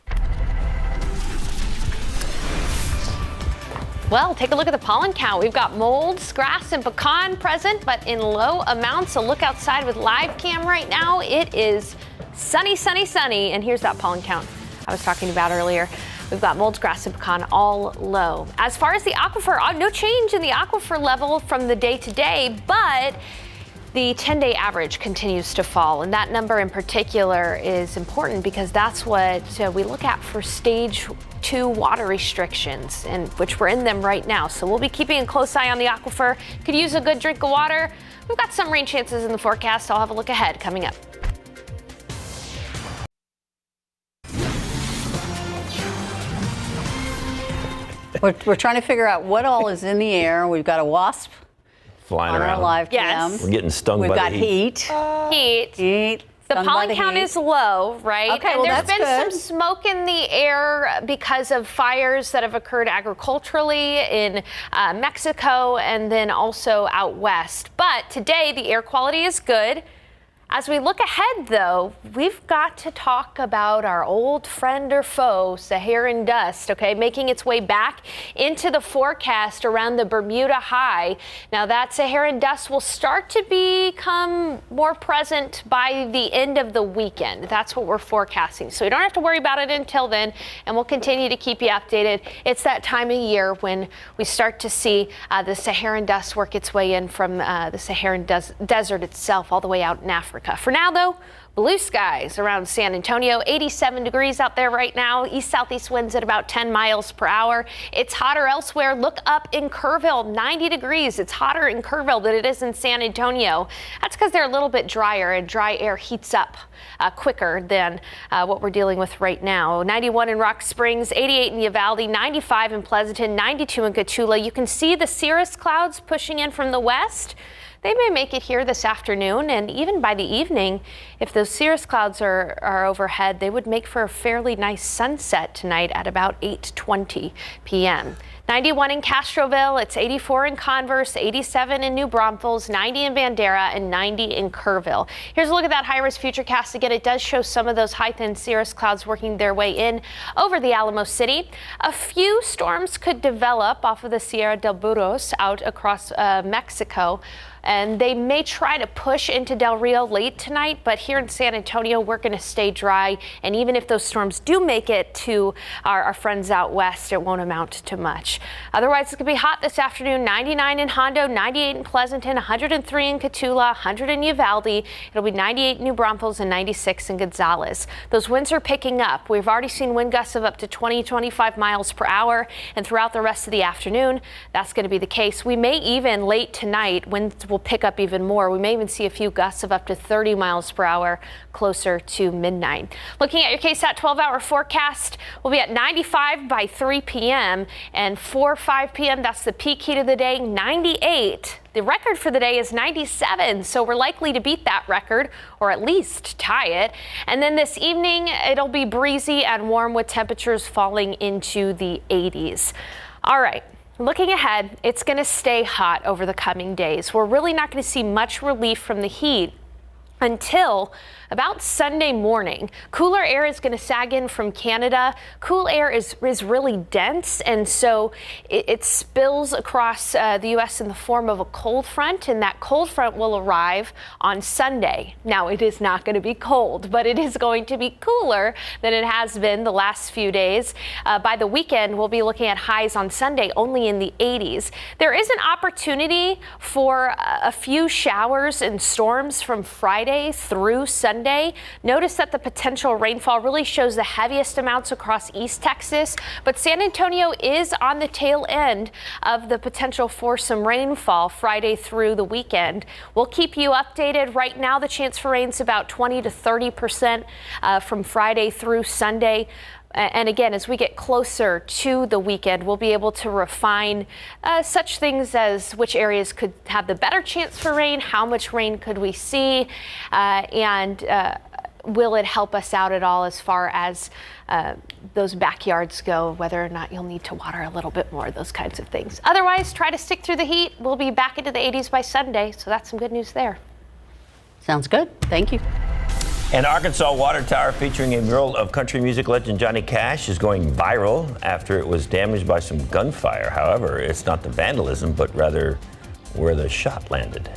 Well, take a look at the pollen count. We've got molds, grass, and pecan present, but in low amounts. So look outside with live cam right now. It is sunny, sunny, sunny. And here's that pollen count I was talking about earlier. We've got molds, grass, and pecan all low. As far as the aquifer, no change in the aquifer level from the day to day, but the 10-day average continues to fall. And that number in particular is important because that's what we look at for stage 2 water restrictions, and which we're in them right now. So we'll be keeping a close eye on the aquifer. Could use a good drink of water. We've got some rain chances in the forecast. I'll have a look ahead coming up. We're trying to figure out what all is in the air. We've got a wasp flying on around. our live cam. Yes. We're getting stung We've by got the heat. Heat. The pollen count is low, right? Okay, and well, there's that's been good. some smoke in the air because of fires that have occurred agriculturally in Mexico and then also out west. But today the air quality is good. As we look ahead, though, we've got to talk about our old friend or foe, Saharan dust, okay, making its way back into the forecast around the Bermuda High. Now, that Saharan dust will start to become more present by the end of the weekend. That's what we're forecasting. So you don't have to worry about it until then, and we'll continue to keep you updated. It's that time of year when we start to see the Saharan dust work its way in from the Saharan desert itself all the way out in Africa. For now, though, blue skies around San Antonio, 87 degrees out there right now. East-southeast winds at about 10 miles per hour. It's hotter elsewhere. Look up in Kerrville, 90 degrees. It's hotter in Kerrville than it is in San Antonio. That's because they're a little bit drier, and dry air heats up quicker than what we're dealing with right now. 91 in Rock Springs, 88 in Uvalde, 95 in Pleasanton, 92 in Cotulla. You can see the cirrus clouds pushing in from the west. They may make it here this afternoon, and even by the evening, if those cirrus clouds are overhead, they would make for a fairly nice sunset tonight at about 8:20 p.m. 91 in Castroville, it's 84 in Converse, 87 in New Braunfels, 90 in Bandera, and 90 in Kerrville. Here's a look at that high-risk futurecast. Again, it does show some of those high-thin cirrus clouds working their way in over the Alamo City. A few storms could develop off of the Sierra del Burros out across Mexico. And they may try to push into Del Rio late tonight, but here in San Antonio, we're going to stay dry. And even if those storms do make it to our friends out west, it won't amount to much. Otherwise, it's going to be hot this afternoon. 99 in Hondo, 98 in Pleasanton, 103 in Cotulla, 100 in Uvalde. It'll be 98 in New Braunfels and 96 in Gonzales. Those winds are picking up. We've already seen wind gusts of up to 20-25 miles per hour. And throughout the rest of the afternoon, that's going to be the case. We may even late tonight, winds will pick up even more. We may even see a few gusts of up to 30 miles per hour closer to midnight. Looking at your KSAT 12-hour forecast, we'll be at 95 by 3 p.m. and 4-5 p.m. That's the peak heat of the day, 98. The record for the day is 97, so we're likely to beat that record or at least tie it. And then this evening, it'll be breezy and warm with temperatures falling into the 80s. All right. Looking ahead, it's going to stay hot over the coming days. We're really not going to see much relief from the heat until about Sunday morning. Cooler air is going to sag in from Canada. Cool air is really dense, and so it spills across the U.S. in the form of a cold front, and that cold front will arrive on Sunday. Now, it is not going to be cold, but it is going to be cooler than it has been the last few days. By the weekend, we'll be looking at highs on Sunday only in the 80s. There is an opportunity for a few showers and storms from Friday through Sunday. Notice that the potential rainfall really shows the heaviest amounts across East Texas, but San Antonio is on the tail end of the potential for some rainfall Friday through the weekend. We'll keep you updated. Right now, the chance for rain is about 20 to 30% from Friday through Sunday. And again, as we get closer to the weekend, we'll be able to refine such things as which areas could have the better chance for rain, how much rain could we see, and will it help us out at all as far as those backyards go, whether or not you'll need to water a little bit more, those kinds of things. Otherwise, try to stick through the heat. We'll be back into the 80s by Sunday, so that's some good news there. Sounds good. Thank you. An Arkansas water tower featuring a mural of country music legend Johnny Cash is going viral after it was damaged by some gunfire. However, it's not the vandalism, but rather where the shot landed.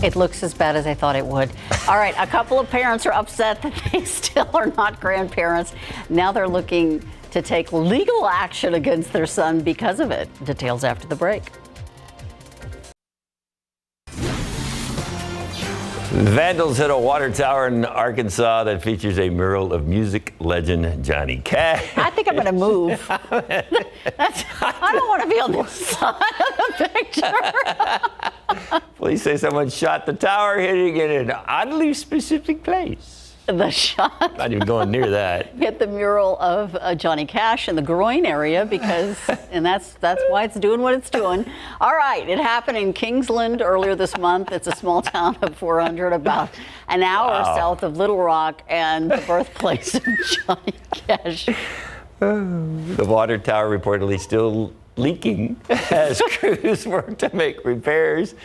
It looks as bad as I thought it would. All right, a couple of parents are upset that they still are not grandparents. Now they're looking to take legal action against their son because of it. Details after the break. Vandals hit a water tower in Arkansas that features a mural of music legend Johnny Cash. I think I'm going to move. I don't want to be on this side of the picture. Police say someone shot the tower, hitting it in an oddly specific place. The shot. Not even going near that. Hit the mural of Johnny Cash in the groin area and that's why it's doing what it's doing. All right, it happened in Kingsland earlier this month. It's a small town of 400, about an hour south of Little Rock, and the birthplace of Johnny Cash. The water tower reportedly still leaking as crews work to make repairs.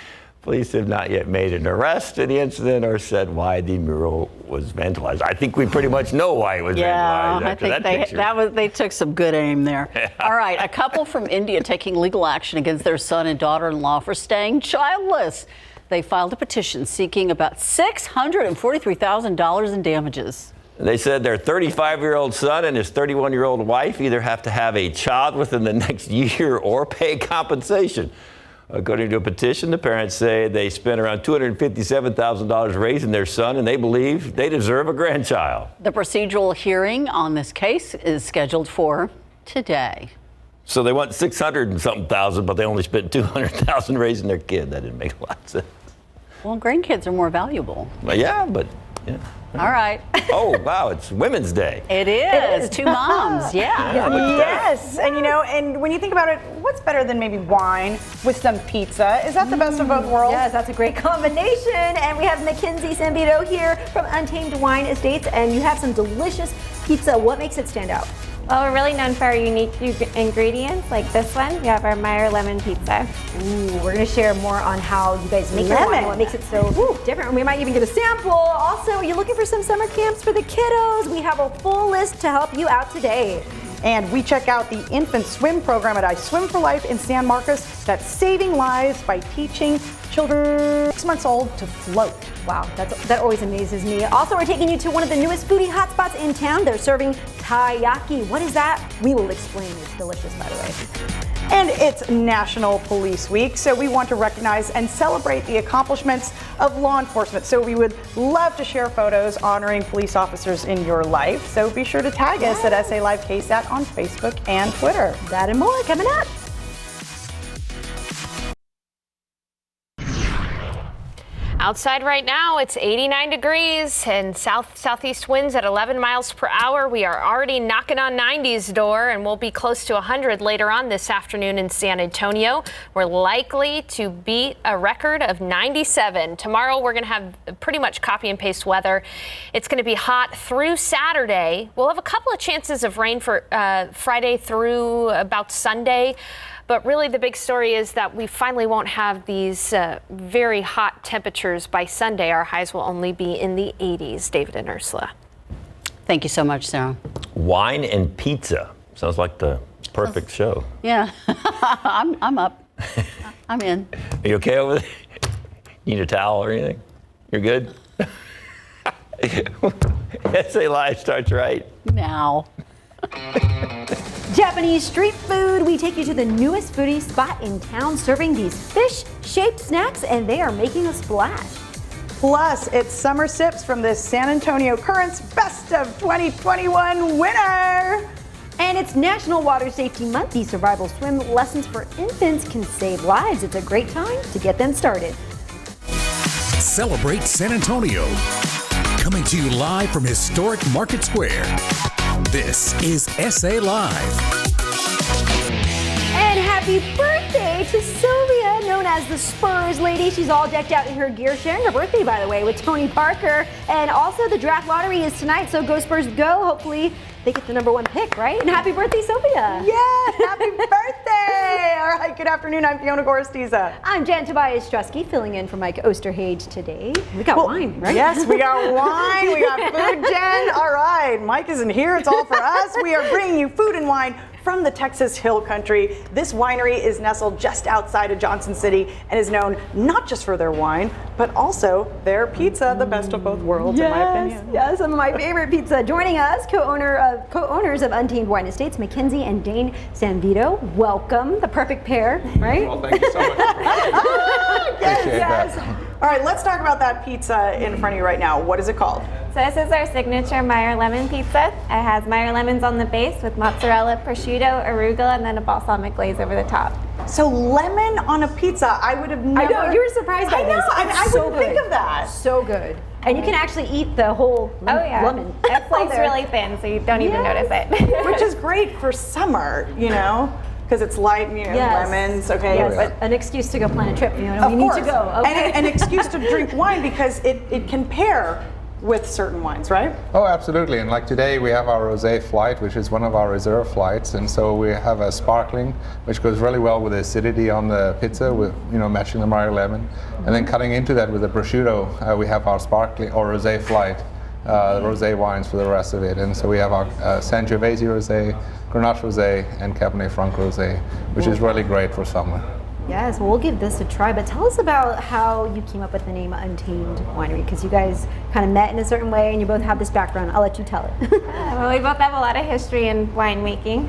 Police have not yet made an arrest in the incident or said why the mural was vandalized. I think we pretty much know why it was vandalized after that picture. They took some good aim there. All right, a couple from India taking legal action against their son and daughter-in-law for staying childless. They filed a petition seeking about $643,000 in damages. They said their 35-year-old son and his 31-year-old wife either have to have a child within the next year or pay compensation. According to a petition, the parents say they spent around $257,000 raising their son, and they believe they deserve a grandchild. The procedural hearing on this case is scheduled for today. So they want $600 and something thousand, but they only spent $200,000 raising their kid. That didn't make a lot of sense. Well, grandkids are more valuable. Well, yeah, but yeah. All right. Oh, wow, it's Women's Day. It is. Two moms, yeah. Yes, and and when you think about it, what's better than maybe wine with some pizza? Is that the best of both worlds? Yes, that's a great combination. And we have Mackenzie Sambito here from Untamed Wine Estates, and you have some delicious pizza. What makes it stand out? Well, we're really known for our unique ingredients, like this one. We have our Meyer lemon pizza. Ooh, we're going to share more on how you guys make your wine and what makes it so different. We might even get a sample. Also, are you looking for some summer camps for the kiddos? We have a full list to help you out today. And we check out the infant swim program at I Swim for Life in San Marcos that's saving lives by teaching children 6 months old to float. Wow, that always amazes me. Also, we're taking you to one of the newest foodie hotspots in town. They're serving taiyaki. What is that? We will explain. It's delicious, by the way. And it's National Police Week, so we want to recognize and celebrate the accomplishments of law enforcement. So we would love to share photos honoring police officers in your life. So be sure to tag us at SA Live KSAT on Facebook and Twitter. That and more coming up. Outside right now, it's 89 degrees and southeast winds at 11 miles per hour. We are already knocking on 90's door, and we'll be close to 100 later on this afternoon in San Antonio. We're likely to beat a record of 97. Tomorrow, we're going to have pretty much copy and paste weather. It's going to be hot through Saturday. We'll have a couple of chances of rain for Friday through about Sunday. But really the big story is that we finally won't have these very hot temperatures by Sunday. Our highs will only be in the 80s. David and Ursula. Thank you so much, Sarah. Wine and pizza. Sounds like the perfect show. Yeah, I'm up. I'm in. Are you okay over there? Need a towel or anything? You're good? SA Live starts right now. Japanese street food. We take you to the newest foodie spot in town, serving these fish-shaped snacks, and they are making a splash. Plus, it's summer sips from this San Antonio Currents Best of 2021 winner. And it's National Water Safety Month. These survival swim lessons for infants can save lives. It's a great time to get them started. Celebrate San Antonio. Coming to you live from historic Market Square. This is SA Live. And happy birthday to Sylvia, known as the Spurs lady. She's all decked out in her gear, sharing her birthday, by the way, with Tony Parker. And also the draft lottery is tonight, so go Spurs go. Hopefully they get the #1 pick, right? And happy birthday, Sylvia. Yes, happy birthday. All right, good afternoon. I'm Fiona Gorostiza. I'm Jan Tobias Strusky, filling in for Mike Osterhage today. We got wine, right? Yes, we got wine. We got food, Jen. All right, Mike isn't here. It's all for us. We are bringing you food and wine from the Texas Hill Country. This winery is nestled just outside of Johnson City and is known not just for their wine, but also their pizza, the best of both worlds, in my opinion. Yes, some of my favorite pizza. Joining us, co-owners of Untamed Wine Estates, Mackenzie and Dane Sambito. Welcome, the perfect pair, right? Well, thank you so much. Yes. All right, let's talk about that pizza in front of you right now. What is it called? So this is our signature Meyer lemon pizza. It has Meyer lemons on the base with mozzarella, prosciutto, arugula, and then a balsamic glaze over the top. So lemon on a pizza, I would have never... I know, you were surprised by this. I So wouldn't think good. of that. So good. And you can actually eat the whole lemon. It flakes really thin, so you don't even notice it. Which is great for summer, you know, because it's light, you know, Yes. lemons, okay? Yes. But An excuse to go plan a trip, you know, of we need course. to go. Okay. And an excuse to drink wine because it can pair with certain wines, right? Oh, absolutely. And like today, we have our rosé flight, which is one of our reserve flights. And so we have a sparkling, which goes really well with the acidity on the pizza, with matching the Meyer lemon. And then cutting into that with the prosciutto, we have our sparkling or rosé flight, rosé wines for the rest of it. And so we have our Sangiovese rosé, Grenache rosé, and Cabernet Franc rosé, which is really great for summer. Yes, well, we'll give this a try, but tell us about how you came up with the name Untamed Winery, because you guys kind of met in a certain way and you both have this background. I'll let you tell it. Well, we both have a lot of history in winemaking.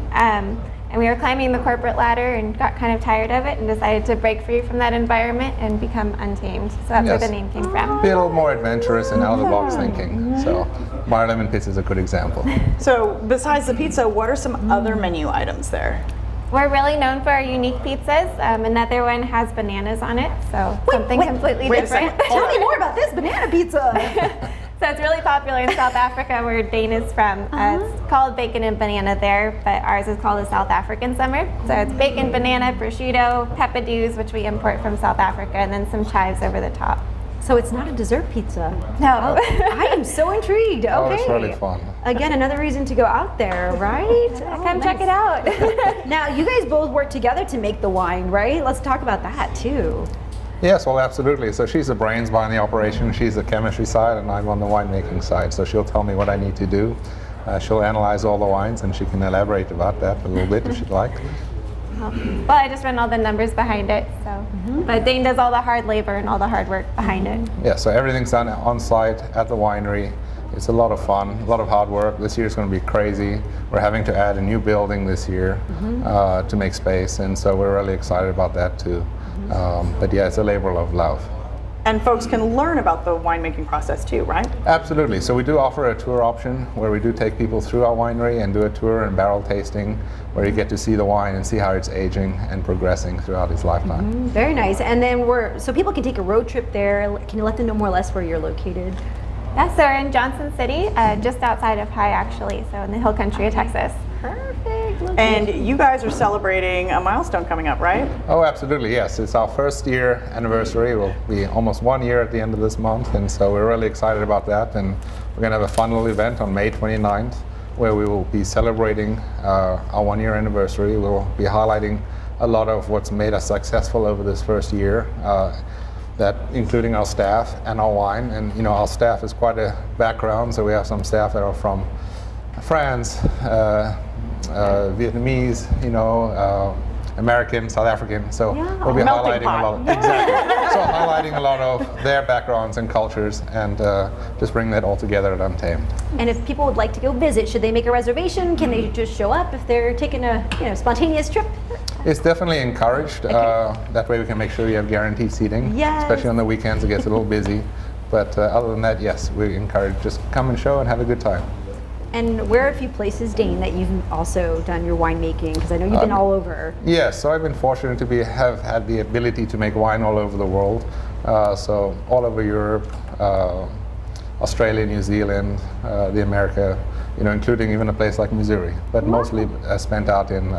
And we were climbing the corporate ladder and got kind of tired of it and decided to break free from that environment and become Untamed. So that's where the name came from. Be a little more adventurous and out-of-the-box thinking. So Meyer lemon pizza is a good example. So besides the pizza, what are some other menu items there? We're really known for our unique pizzas. Another one has bananas on it, so something completely different. Tell me more about this banana pizza. So it's really popular in South Africa, where Dane is from. It's called bacon and banana there, but ours is called a South African summer. So it's bacon, banana, prosciutto, peppadews, which we import from South Africa, and then some chives over the top. So it's not a dessert pizza? No. Oh, I am so intrigued. Oh, Okay. it's really fun. Again, another reason to go out there, right? Come check it out. Now, you guys both work together to make the wine, right? Let's talk about that too. Yes, well, absolutely. So she's the brains behind the operation. She's the chemistry side, and I'm on the winemaking side. So she'll tell me what I need to do. She'll analyze all the wines, and she can elaborate about that a little bit if she'd like. Well, I just run all the numbers behind it. So, but Dane does all the hard labor and all the hard work behind it. Yeah, so everything's done on site at the winery. It's a lot of fun, a lot of hard work. This year's going to be crazy. We're having to add a new building this year to make space, and so we're really excited about that too. But yeah, it's a labor of love. And folks can learn about the winemaking process too, right? Absolutely. So we do offer a tour option where we do take people through our winery and do a tour and barrel tasting where you get to see the wine and see how it's aging and progressing throughout its lifetime. Very nice. And then so people can take a road trip there. Can you let them know more or less where you're located? Yeah, so we're in Johnson City, just outside of High, actually, so in the hill country of Texas. Perfect. And you guys are celebrating a milestone coming up, right? Oh, absolutely, yes. It's our first year anniversary. We'll be almost 1 year at the end of this month, and so we're really excited about that. And we're going to have a fun little event on May 29th where we will be celebrating our 1 year anniversary. We'll be highlighting a lot of what's made us successful over this first year. That including our staff and our wine, and our staff is quite a background. So we have some staff that are from France, Vietnamese, American, South African. So we'll be highlighting a lot. Exactly. So highlighting a lot of their backgrounds and cultures, and just bring that all together at Untamed. And if people would like to go visit, should they make a reservation? Can they just show up if they're taking a spontaneous trip? It's definitely encouraged. That way we can make sure you have guaranteed seating. Yes. Especially on the weekends, it gets a little busy. But other than that, yes, we encourage just come and show and have a good time. And where are a few places, Dane, that you've also done your winemaking? Because I know you've been all over. Yes, so I've been fortunate to have had the ability to make wine all over the world. So all over Europe, Australia, New Zealand, the America, including even a place like Missouri, but mostly spent out in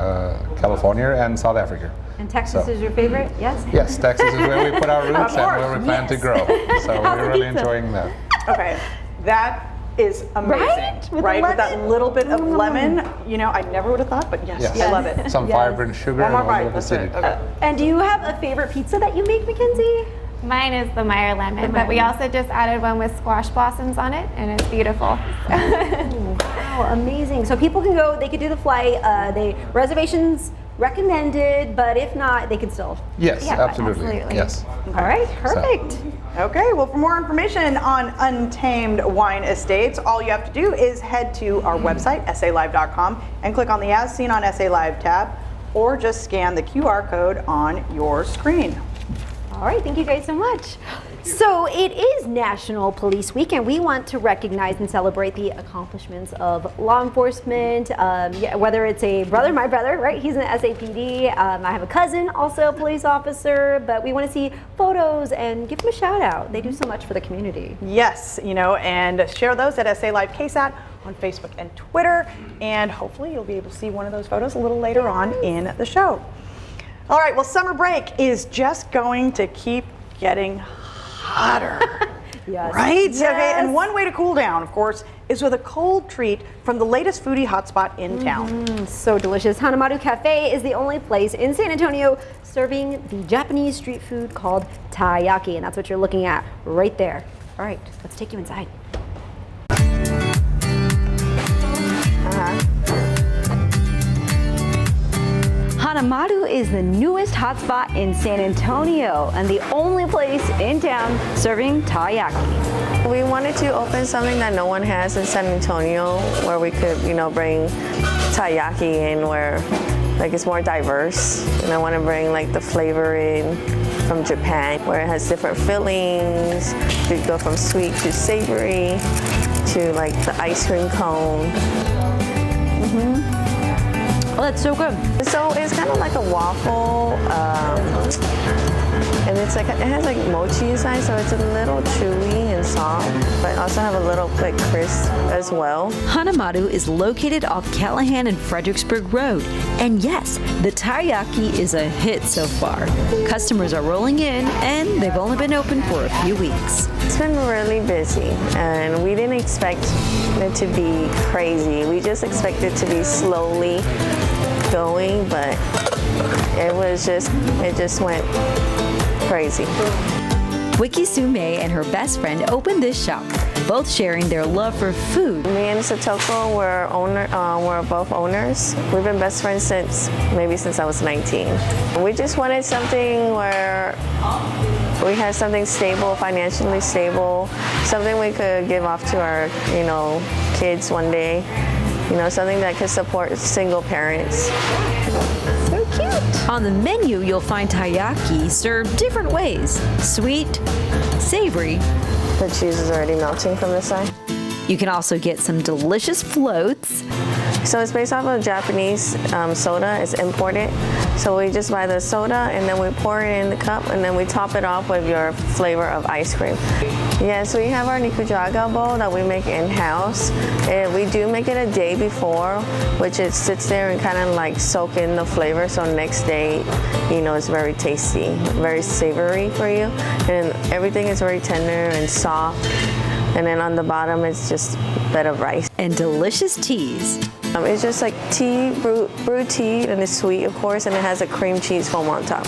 California and South Africa. And Texas is your favorite, yes? Yes, Texas is where we put our roots and where we plan to grow. So we're really enjoying that. Okay, that is amazing. Right? With that little bit of lemon. I never would have thought, but yes. I love it. Some vibrant sugar and a little bit of acidity. And do you have a favorite pizza that you make, Mackenzie? Mine is the Meyer lemon, but we also just added one with squash blossoms on it, and it's beautiful. Wow, amazing. So people can go, they could do the flight, reservations recommended, but if not, they can still. Yes, absolutely. Yes. All right, perfect. Okay, well, for more information on Untamed Wine Estates, all you have to do is head to our website, salive.com, and click on the As Seen on SA Live tab, or just scan the QR code on your screen. All right, thank you guys so much. So it is National Police Week, and we want to recognize and celebrate the accomplishments of law enforcement. Whether it's my brother, right? He's in the SAPD. I have a cousin, also a police officer, but we want to see photos and give them a shout out. They do so much for the community. Yes, and share those at SA Live KSAT on Facebook and Twitter, and hopefully you'll be able to see one of those photos a little later on in the show. All right, well, summer break is just going to keep getting hotter. Yes. Right? Yes. Okay, and one way to cool down, of course, is with a cold treat from the latest foodie hotspot in town. So delicious. Hanamaru Cafe is the only place in San Antonio serving the Japanese street food called taiyaki, and that's what you're looking at right there. All right, let's take you inside. Hanamaru is the newest hotspot in San Antonio and the only place in town serving taiyaki. We wanted to open something that no one has in San Antonio, where we could, bring taiyaki in where it's more diverse. And I want to bring the flavor in from Japan, where it has different fillings. We go from sweet to savory to the ice cream cone. Oh, that's so good. So it's kind of like a waffle, and it has mochi inside, so it's a little chewy and soft, but also have a little quick crisp as well. Hanamaru is located off Callahan and Fredericksburg Road, and yes, the taiyaki is a hit so far. Customers are rolling in, and they've only been open for a few weeks. It's been really busy, and we didn't expect it to be crazy. We just expected it to be slowly going, but it just went crazy. Wiki Sume and her best friend opened this shop, both sharing their love for food. Me and Satoko we're both owners. We've been best friends since I was 19. We just wanted something where we had something stable, financially stable, something we could give off to our, kids one day. Something that could support single parents. So cute. On the menu, you'll find taiyaki served different ways: sweet, savory. The cheese is already melting from this side. You can also get some delicious floats. So it's based off of Japanese soda. It's imported. So we just buy the soda and then we pour it in the cup and then we top it off with your flavor of ice cream. Yes, we have our nikujaga bowl that we make in-house. And we do make it a day before, which it sits there and kind of soak in the flavor. So next day, it's very tasty, very savory for you. And everything is very tender and soft. And then on the bottom, it's just a bed of rice. And delicious teas. It's just tea, brewed tea, and it's sweet, of course, and it has a cream cheese foam on top.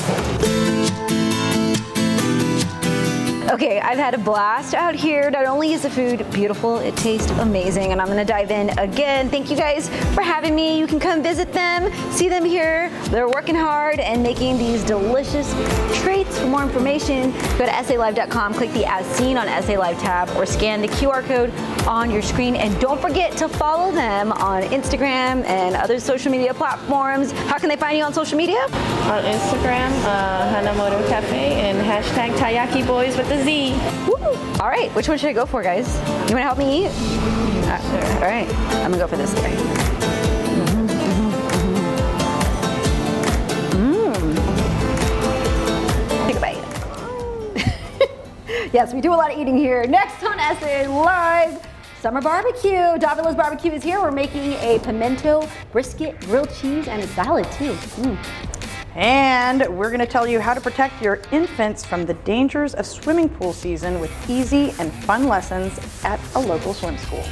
Okay, I've had a blast out here. Not only is the food beautiful, it tastes amazing, and I'm gonna dive in again. Thank you guys for having me. You can come visit them, see them here. They're working hard and making these delicious treats. For more information, go to SALive.com, click the As Seen on SA Live tab, or scan the QR code on your screen. And don't forget to follow them on Instagram and other social media platforms. How can they find you on social media? On Instagram, Hanamaru Cafe, and hashtag Taiyaki Boys with the Z. Woo. All right, which one should I go for, guys? You wanna help me eat? Sure. All right, I'm gonna go for this guy. Take a bite. Yes, we do a lot of eating here. Next on SA Live, summer barbecue. Davila's Barbecue is here. We're making a pimento brisket, grilled cheese, and a salad too. And we're going to tell you how to protect your infants from the dangers of swimming pool season with easy and fun lessons at a local swim school.